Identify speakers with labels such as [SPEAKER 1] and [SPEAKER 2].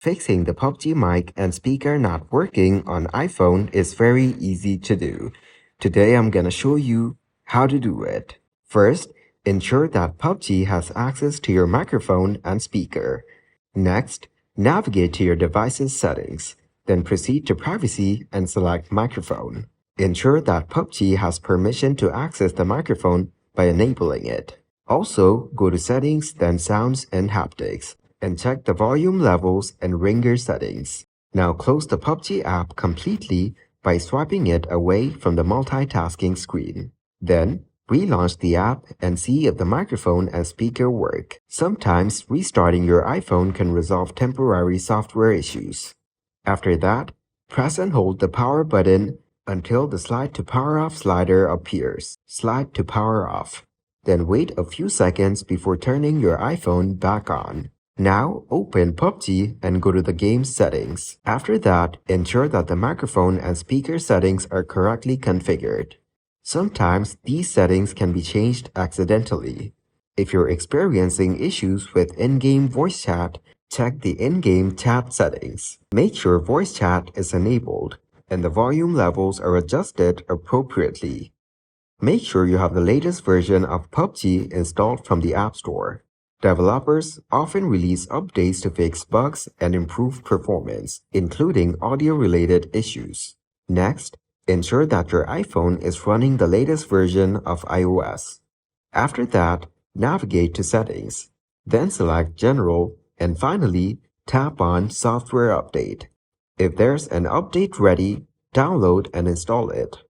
[SPEAKER 1] Fixing the Pubg mic and speaker not working on iPhone is very easy to do. Today I'm gonna show you how to do it. First, ensure that Pubg has access to your microphone and speaker. Next, navigate to your device's settings. Then proceed to Privacy and select Microphone. Ensure that Pubg has permission to access the microphone by enabling it. Also, go to Settings, then Sounds and Haptics, and check the volume levels and ringer settings. Now close the Pubg app completely by swiping it away from the multitasking screen. Then, relaunch the app and see if the microphone and speaker work. Sometimes restarting your iPhone can resolve temporary software issues. After that, press and hold the power button until the slide to power off slider appears. Slide to power off. Then wait a few seconds before turning your iPhone back on. Now open Pubg and go to the game settings. After that, ensure that the microphone and speaker settings are correctly configured. Sometimes these settings can be changed accidentally. If you're experiencing issues with in-game voice chat, check the in-game chat settings. Make sure voice chat is enabled and the volume levels are adjusted appropriately. Make sure you have the latest version of Pubg installed from the App Store. Developers often release updates to fix bugs and improve performance, including audio-related issues. Next, ensure that your iPhone is running the latest version of iOS. After that, navigate to Settings, then select General, and finally, tap on Software Update. If there's an update ready, download and install it.